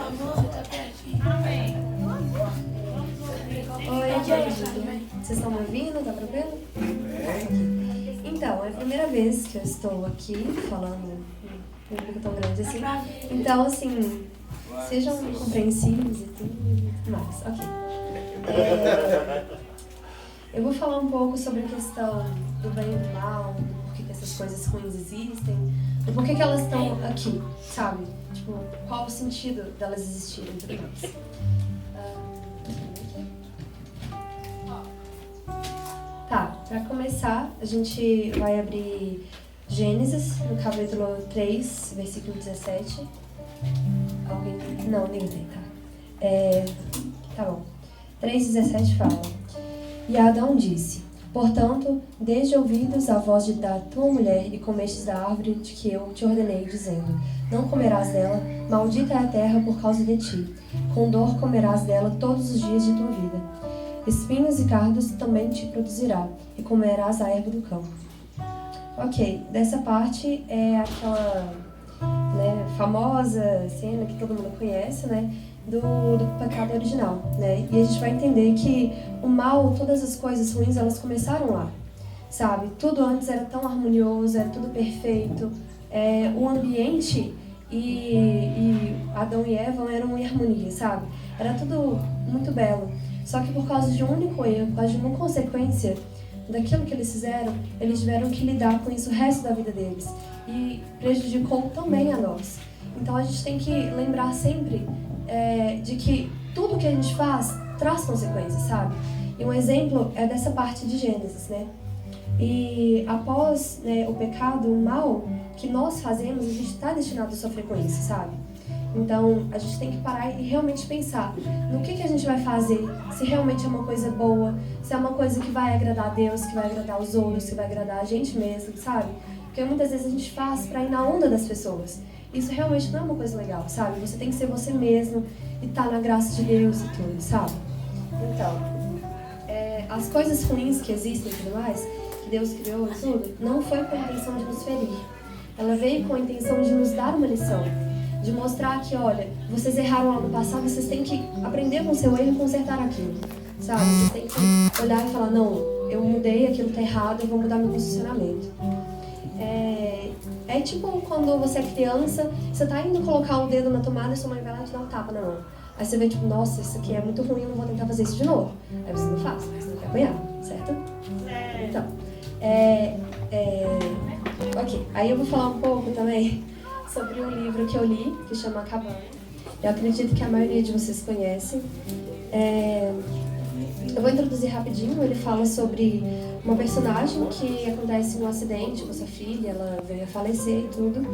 Oi, querido. Vocês estão me ouvindo? Tá tranquilo? Então, é a primeira vez que eu estou aqui falando em público tão grande assim. Então, assim, sejam compreensivos e tudo mais. Ok. Eu vou falar um pouco sobre a questão do bem e do mal, do porquê que essas coisas ruins existem, do porquê que elas estão aqui, sabe? Tipo, qual o sentido delas existirem e tudo mais. Tá, pra começar, a gente vai abrir Gênesis, no capítulo 3, versículo 17. Alguém? Não, ninguém tem, tá. Tá bom. 3,17 fala: E Adão disse: Portanto, desde ouvidos a voz da tua mulher e comestes da árvore de que eu te ordenei, dizendo: Não comerás dela, maldita é a terra por causa de ti. Com dor comerás dela todos os dias de tua vida. Espinhos e cardos também te produzirá, e comerás a erva do campo. Ok, dessa parte é aquela famosa cena que todo mundo conhece, né? Do pecado original, né? E a gente vai entender que o mal, todas as coisas ruins, elas começaram lá, sabe? Tudo antes era tão harmonioso, era tudo perfeito. O ambiente e Adão e Eva eram em harmonia, sabe? Era tudo muito belo. Só que por causa de um único erro, por causa de uma consequência daquilo que eles fizeram, eles tiveram que lidar com isso o resto da vida deles. E prejudicou também a nós. Então a gente tem que lembrar sempre de que tudo que a gente faz traz consequências, sabe? E um exemplo é dessa parte de Gênesis, né? E após o pecado, o mal que nós fazemos, a gente está destinado a sofrer com isso, sabe? Então, a gente tem que parar e realmente pensar no que a gente vai fazer, se realmente é uma coisa boa, se é uma coisa que vai agradar a Deus, que vai agradar os outros, que vai agradar a gente mesmo, sabe? Porque muitas vezes a gente faz pra ir na onda das pessoas. Isso realmente não é uma coisa legal, sabe? Você tem que ser você mesmo e estar na graça de Deus e tudo, sabe? Então, as coisas ruins que existem e tudo mais, que Deus criou e tudo, não foi com a intenção de nos ferir. Ela veio com a intenção de nos dar uma lição. De mostrar que, olha, vocês erraram lá no passado, vocês têm que aprender com o seu erro e consertar aquilo, sabe? Vocês têm que olhar e falar: não, eu mudei, aquilo tá errado, eu vou mudar meu posicionamento. É tipo quando você é criança, você tá indo colocar o dedo na tomada e sua mãe vai lá e te dá um tapa na mão. Aí você vê tipo: nossa, isso aqui é muito ruim, eu não vou tentar fazer isso de novo. Aí você não faz, porque você não quer apanhar, certo? Então, ok, aí eu vou falar um pouco também sobre um livro que eu li, que chama A Cabana. Eu acredito que a maioria de vocês conhece. Eu vou introduzir rapidinho. Ele fala sobre uma personagem que acontece um acidente com sua filha, ela veio a falecer e tudo,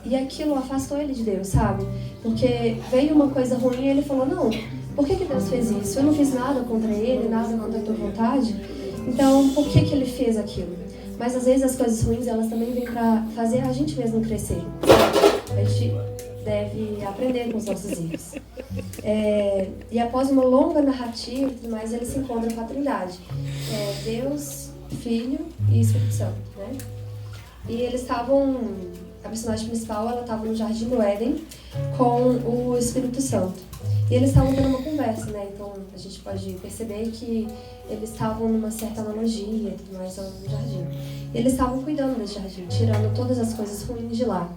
e aquilo afastou ele de Deus, sabe? Porque veio uma coisa ruim e ele falou: não, por que Deus fez isso? Eu não fiz nada contra ele, nada contra a tua vontade, então por que ele fez aquilo? Mas às vezes as coisas ruins, elas também vêm pra fazer a gente mesmo crescer. A gente deve aprender com os nossos erros. E após uma longa narrativa e tudo mais, eles se encontram com a Trindade. Deus, Filho e Espírito Santo, né? E eles estavam... A personagem principal, ela estava no Jardim do Éden com o Espírito Santo. E eles estavam tendo uma conversa, né? Então a gente pode perceber que eles estavam numa certa analogia e tudo mais no jardim. E eles estavam cuidando desse jardim, tirando todas as coisas ruins de lá.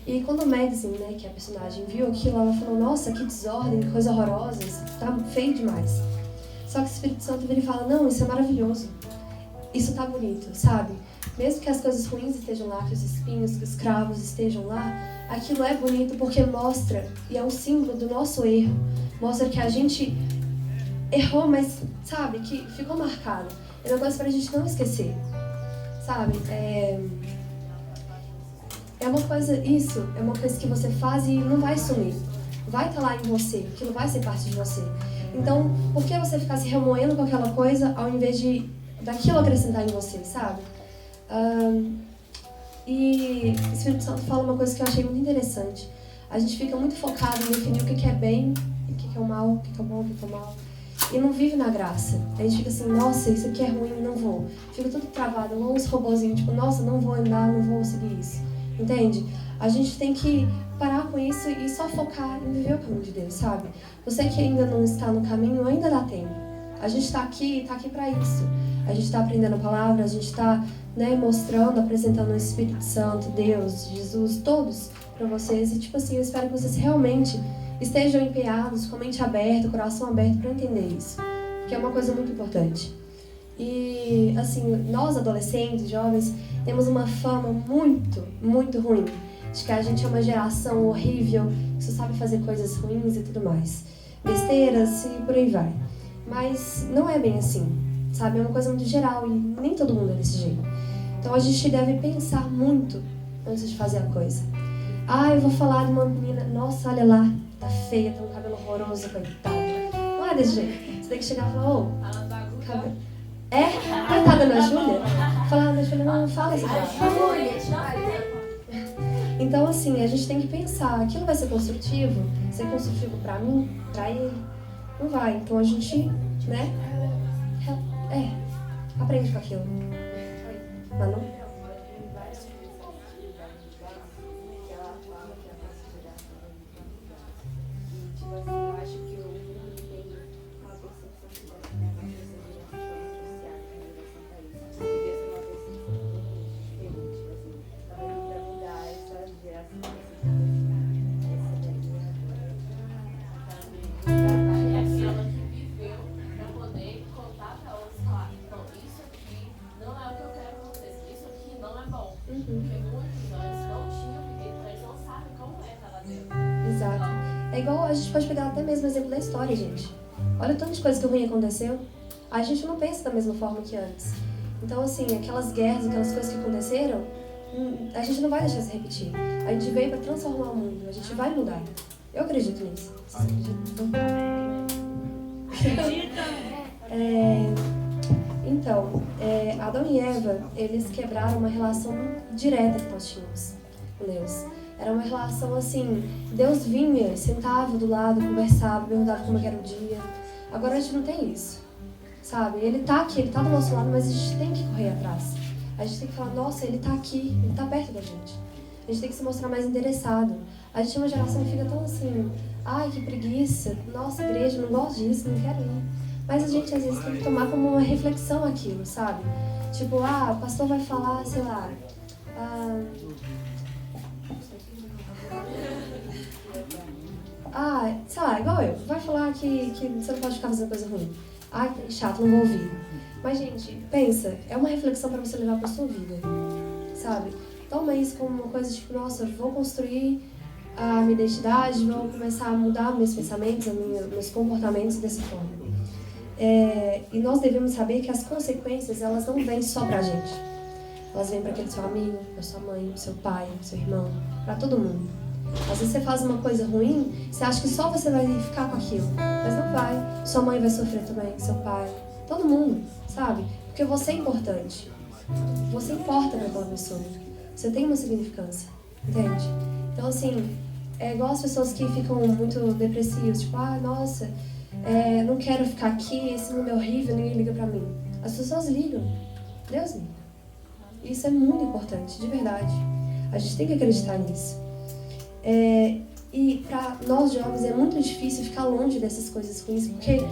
E quando a Madison, né, que é a personagem, viu aquilo, ela falou: nossa, que desordem, que coisa horrorosa, isso tá feio demais. Só que o Espírito Santo vira e fala: não, isso é maravilhoso. Isso tá bonito, sabe? Mesmo que as coisas ruins estejam lá, que os espinhos, que os cravos estejam lá, aquilo é bonito porque mostra, e é um símbolo do nosso erro, mostra que a gente errou, mas, sabe, que ficou marcado. É uma coisa pra gente não esquecer, sabe? É uma coisa, isso é uma coisa que você faz e não vai sumir. Vai estar lá em você, aquilo vai ser parte de você. Então, por que você ficar se remoendo com aquela coisa ao invés de daquilo acrescentar em você, sabe? E o Espírito Santo fala uma coisa que eu achei muito interessante. A gente fica muito focado em definir o que é bem, o que é o mal, o que é o bom, o que é o mal. E não vive na graça. A gente fica assim: nossa, isso aqui é ruim, não vou. Fica tudo travado, igual uns robozinhos, tipo: nossa, não vou andar, não vou seguir isso. Entende? A gente tem que parar com isso e só focar em viver o caminho de Deus, sabe? Você que ainda não está no caminho, ainda dá tempo. A gente está aqui para isso. A gente está aprendendo a palavra, a gente está, né, mostrando, apresentando o Espírito Santo, Deus, Jesus, todos para vocês. E tipo assim, eu espero que vocês realmente estejam empenhados, com a mente aberta, coração aberto para entender isso. Que é uma coisa muito importante. E assim, nós adolescentes, jovens, temos uma fama muito, muito ruim de que a gente é uma geração horrível, que só sabe fazer coisas ruins e tudo mais. Besteiras e por aí vai. Mas não é bem assim, sabe? É uma coisa muito geral e nem todo mundo é desse jeito. Então a gente deve pensar muito antes de fazer a coisa. Ah, eu vou falar de uma menina, nossa, olha lá, tá feia, tem um cabelo horroroso, coitada. Não é desse jeito. Você tem que chegar e falar, cabelo... Coitada da Júlia? Falar da Júlia, não fala assim. Então, assim, a gente tem que pensar, aquilo vai ser construtivo? Ser construtivo pra mim? Pra ele? Não vai. Então a gente, né? Aprende com aquilo. Manu? Exato. É igual, a gente pode pegar até mesmo o exemplo da história, gente. Olha o tanto de coisa que ruim aconteceu. A gente não pensa da mesma forma que antes. Então, assim, aquelas guerras, aquelas coisas que aconteceram, a gente não vai deixar se repetir. A gente veio para transformar o mundo, a gente vai mudar. Eu acredito nisso. Vocês acreditam? Então, Adão e Eva, eles quebraram uma relação direta que nós tínhamos com Deus. Era uma relação assim, Deus vinha, sentava do lado, conversava, perguntava como era o dia. Agora a gente não tem isso, sabe? Ele tá aqui, ele tá do nosso lado, mas a gente tem que correr atrás. A gente tem que falar, nossa, ele tá aqui, ele tá perto da gente. A gente tem que se mostrar mais interessado. A gente é uma geração que fica tão assim, ai, que preguiça, nossa, igreja, não gosto disso, não quero ir. Mas a gente às vezes tem que tomar como uma reflexão aquilo, sabe? Tipo, o pastor vai falar, sei lá, sei lá, igual eu, vai falar que você não pode ficar fazendo coisa ruim. Que chato, não vou ouvir. Mas, gente, pensa, é uma reflexão pra você levar pra sua vida, sabe? Toma isso como uma coisa tipo, nossa, vou construir a minha identidade, vou começar a mudar meus pensamentos, meus comportamentos dessa forma. E nós devemos saber que as consequências, elas não vêm só pra gente. Elas vêm pra aquele seu amigo, pra sua mãe, pro seu pai, pro seu irmão, pra todo mundo. Às vezes você faz uma coisa ruim, você acha que só você vai ficar com aquilo. Mas não vai. Sua mãe vai sofrer também, seu pai, todo mundo, sabe? Porque você é importante. Você importa naquela pessoa. Você tem uma significância, entende? Então, assim, é igual as pessoas que ficam muito depressivas, tipo, nossa, não quero ficar aqui, esse mundo é horrível, ninguém liga pra mim. As pessoas ligam. Deus liga. Isso é muito importante, de verdade. A gente tem que acreditar nisso. E para nós jovens é muito difícil ficar longe dessas coisas ruins, porque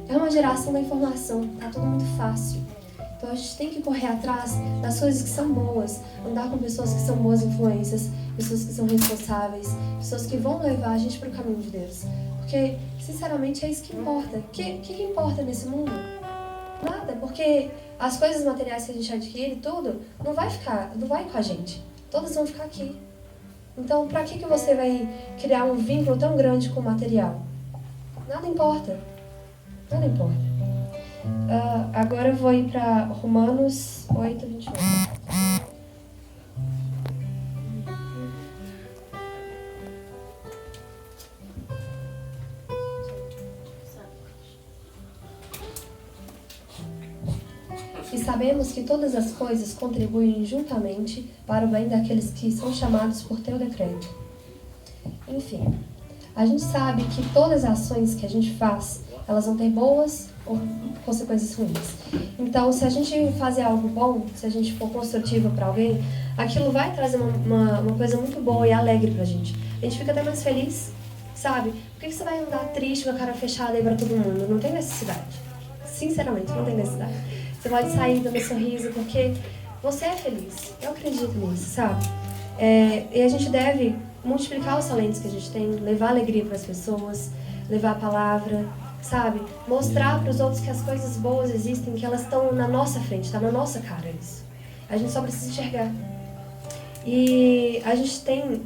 é uma geração da informação, tá tudo muito fácil. Então a gente tem que correr atrás das coisas que são boas, andar com pessoas que são boas influências, pessoas que são responsáveis, pessoas que vão levar a gente para o caminho de Deus. Porque, sinceramente, é isso que importa. O que importa nesse mundo? Nada, porque as coisas materiais que a gente adquire, tudo, não vai com a gente. Todas vão ficar aqui. Então, para que você vai criar um vínculo tão grande com o material? Nada importa. Nada importa. Agora eu vou ir para Romanos 8, 21. E sabemos que todas as coisas contribuem juntamente para o bem daqueles que são chamados por teu decreto. Enfim, a gente sabe que todas as ações que a gente faz, elas vão ter boas ou consequências ruins. Então, se a gente fazer algo bom, se a gente for construtivo para alguém, aquilo vai trazer uma coisa muito boa e alegre pra gente. A gente fica até mais feliz, sabe? Por que você vai andar triste com a cara fechada aí pra todo mundo? Não tem necessidade. Sinceramente, não tem necessidade. Você pode sair dando um sorriso porque você é feliz. Eu acredito nisso, sabe? E a gente deve multiplicar os talentos que a gente tem, levar alegria para as pessoas, levar a palavra, sabe? Mostrar para os outros que as coisas boas existem, que elas estão na nossa frente, está na nossa cara isso. A gente só precisa enxergar. E a gente tem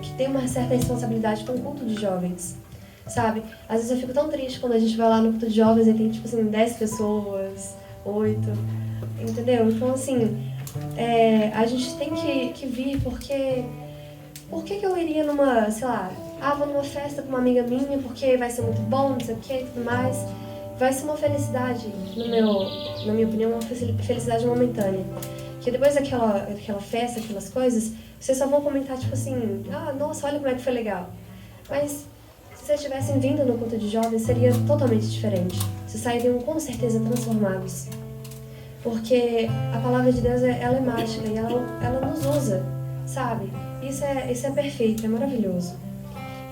que ter uma certa responsabilidade com o culto de jovens, sabe? Às vezes eu fico tão triste quando a gente vai lá no culto de jovens e tem, tipo assim, 10 pessoas, 8, entendeu? Então, assim, a gente tem que vir porque... Por que eu iria numa, sei lá, vou numa festa com uma amiga minha porque vai ser muito bom, não sei o que e tudo mais. Vai ser uma felicidade, na minha opinião, uma felicidade momentânea. Que depois daquela festa, aquelas coisas, vocês só vão comentar, tipo assim, nossa, olha como é que foi legal. Mas se vocês tivessem vindo no culto de jovens, seria totalmente diferente. Vocês sairiam com certeza transformados. Porque a palavra de Deus, ela é mágica e ela nos usa, sabe? Isso é perfeito, é maravilhoso.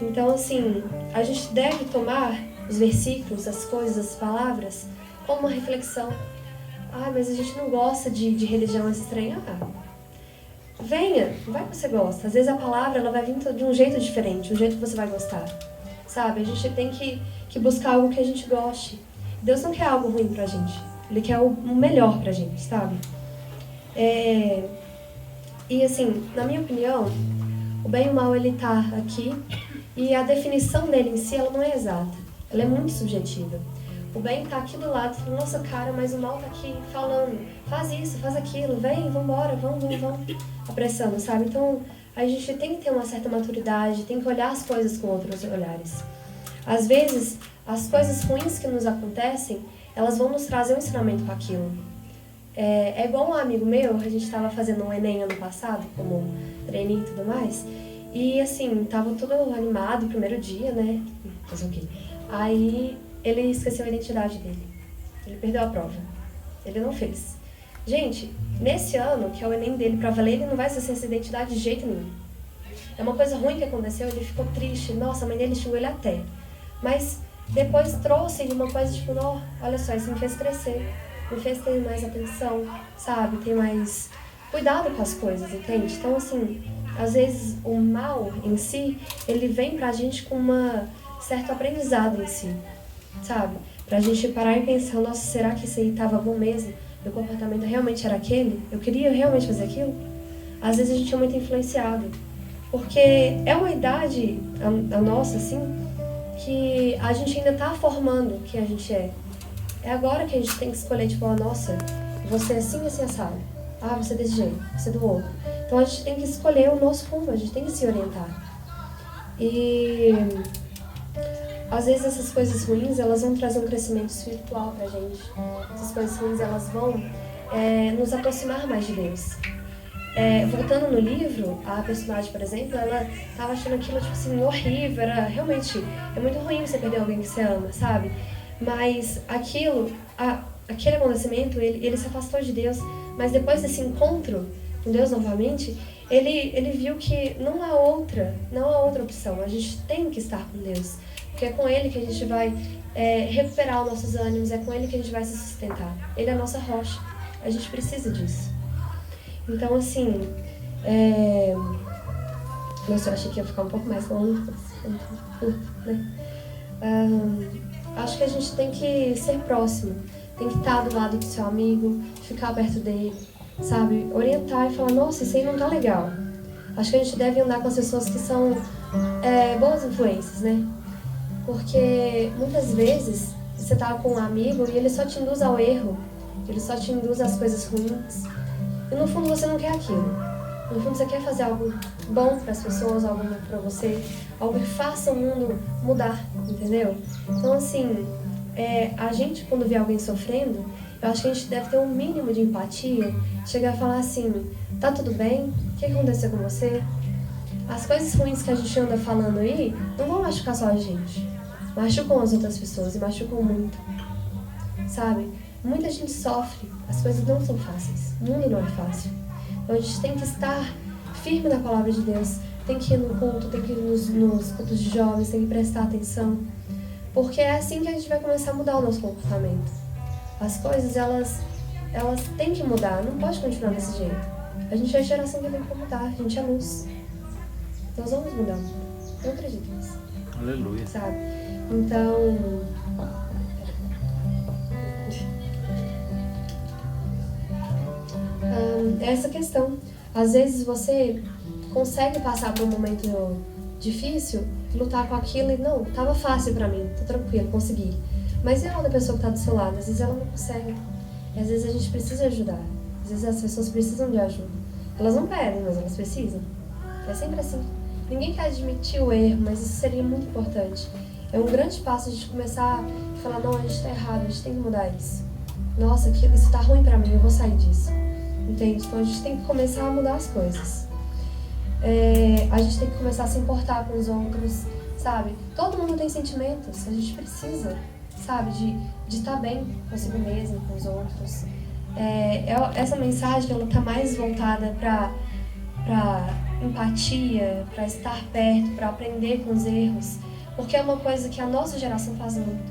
Então, assim, a gente deve tomar os versículos, as coisas, as palavras, como uma reflexão. Mas a gente não gosta de religião estranha. Venha, vai que você gosta. Às vezes a palavra ela vai vir de um jeito diferente, um jeito que você vai gostar. Sabe? A gente tem que buscar algo que a gente goste. Deus não quer algo ruim pra gente. Ele quer o melhor pra gente, sabe? E assim, na minha opinião, o bem e o mal ele tá aqui e a definição dele em si ela não é exata. Ela é muito subjetiva. O bem tá aqui do lado, na nossa cara, mas o mal tá aqui falando, faz isso, faz aquilo, vem, vambora, vamos, apressando, sabe? Então, a gente tem que ter uma certa maturidade, tem que olhar as coisas com outros olhares. Às vezes, as coisas ruins que nos acontecem, elas vão nos trazer um ensinamento com aquilo. É igual um amigo meu, a gente estava fazendo um Enem ano passado, como treininho e tudo mais, e assim, tava todo animado, primeiro dia, né? Fazer o quê? Aí ele esqueceu a identidade dele. Ele perdeu a prova. Ele não fez. Gente, nesse ano, que é o Enem dele pra valer, ele não vai acessar essa identidade de jeito nenhum. É uma coisa ruim que aconteceu, ele ficou triste. Nossa, a mãe dele xingou ele até. Mas depois trouxe uma coisa tipo, olha só, isso me fez crescer. Me fez ter mais atenção, sabe? Ter mais cuidado com as coisas, entende? Então, assim, às vezes o mal em si, ele vem pra gente com uma certo aprendizado em si, sabe? Pra gente parar e pensar, nossa, será que isso aí tava bom mesmo? Meu comportamento realmente era aquele? Eu queria realmente fazer aquilo? Às vezes a gente é muito influenciado. Porque é uma idade, a nossa, assim, que a gente ainda tá formando quem a gente é. É agora que a gente tem que escolher, tipo, nossa, você é assim, assim, assado. Você é desse jeito, você é do outro. Então a gente tem que escolher o nosso rumo, a gente tem que se orientar. E às vezes essas coisas ruins, elas vão trazer um crescimento espiritual pra gente. Essas coisas ruins, elas vão nos aproximar mais de Deus. Voltando no livro, a personagem, por exemplo, ela tava achando aquilo, tipo assim, horrível, era realmente, é muito ruim você perder alguém que você ama, sabe? Mas aquele acontecimento, ele se afastou de Deus, mas depois desse encontro com Deus novamente, ele viu que não há outra opção, a gente tem que estar com Deus, porque é com Ele que a gente vai recuperar os nossos ânimos, é com Ele que a gente vai se sustentar, Ele é a nossa rocha, a gente precisa disso. Então, assim, nossa, eu achei que ia ficar um pouco mais longo, né? Acho que a gente tem que ser próximo, tem que estar do lado do seu amigo, ficar perto dele, sabe? Orientar e falar, nossa, isso aí não tá legal. Acho que a gente deve andar com as pessoas que são boas influências, né? Porque muitas vezes você tá com um amigo e ele só te induz ao erro, ele só te induz às coisas ruins. E no fundo você não quer aquilo. No fundo você quer fazer algo bom para as pessoas, algo bom para você, algo que faça o mundo mudar, entendeu? Então, assim, a gente, quando vê alguém sofrendo, eu acho que a gente deve ter um mínimo de empatia, chegar a falar assim, tá tudo bem? O que aconteceu com você? As coisas ruins que a gente anda falando aí não vão machucar só a gente. Machucam as outras pessoas e machucam muito, sabe? Muita gente sofre, as coisas não são fáceis, o mundo não é fácil. Então a gente tem que estar firme na palavra de Deus. Tem que ir no culto, tem que ir nos cultos de jovens, tem que prestar atenção. Porque é assim que a gente vai começar a mudar o nosso comportamento. As coisas, elas têm que mudar, não pode continuar desse jeito. A gente é a geração que vem para mudar, a gente é luz. Nós vamos mudar o mundo. Eu acredito nisso. Aleluia. Sabe? Então... essa questão. Às vezes você consegue passar por um momento difícil, lutar com aquilo e não, tava fácil pra mim, tô tranquilo, consegui. Mas e a outra pessoa que tá do seu lado? Às vezes ela não consegue. E às vezes a gente precisa ajudar. Às vezes as pessoas precisam de ajuda. Elas não pedem, mas elas precisam. É sempre assim. Ninguém quer admitir o erro, mas isso seria muito importante. É um grande passo a gente começar a falar, não, a gente tá errado, a gente tem que mudar isso. Nossa, isso tá ruim pra mim, eu vou sair disso. Entende? Então a gente tem que começar a mudar as coisas. A gente tem que começar a se importar com os outros, sabe? Todo mundo tem sentimentos, a gente precisa, sabe? De estar bem consigo mesmo, com os outros. Essa mensagem, ela tá mais voltada pra empatia, pra estar perto, pra aprender com os erros. Porque é uma coisa que a nossa geração faz muito.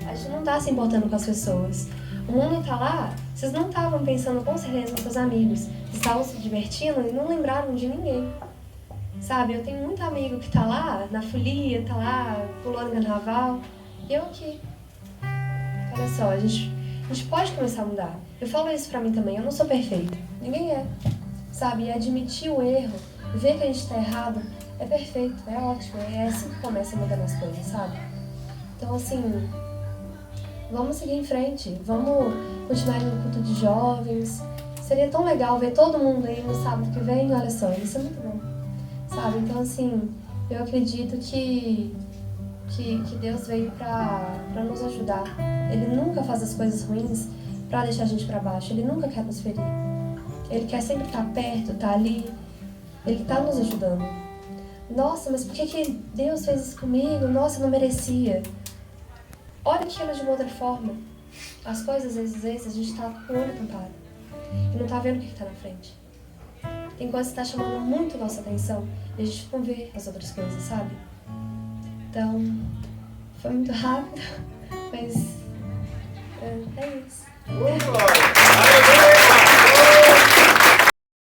A gente não tá se importando com as pessoas. O mundo tá lá, vocês não estavam pensando com certeza nos seus amigos. Vocês estavam se divertindo e não lembraram de ninguém. Sabe, eu tenho muito amigo que tá lá, na folia, tá lá, pulando carnaval. E eu aqui. Olha só, a gente pode começar a mudar. Eu falo isso pra mim também, eu não sou perfeita. Ninguém é. Sabe, e admitir o erro, ver que a gente tá errado, é perfeito, é ótimo. É assim que começa a mudar as coisas, sabe? Então, assim... Vamos seguir em frente, vamos continuar no culto de jovens. Seria tão legal ver todo mundo aí no sábado que vem, olha só, isso é muito bom, sabe? Então, assim, eu acredito que Deus veio pra nos ajudar. Ele nunca faz as coisas ruins pra deixar a gente pra baixo, Ele nunca quer nos ferir. Ele quer sempre estar perto, estar ali, Ele tá nos ajudando. Nossa, mas por que Deus fez isso comigo? Nossa, eu não merecia. Olha aquilo de uma outra forma. As coisas, às vezes, a gente tá com o olho tampado e não tá vendo o que tá na frente. Tem coisas que tá chamando muito nossa atenção e a gente não vê as outras coisas, sabe? Então, foi muito rápido, mas é isso.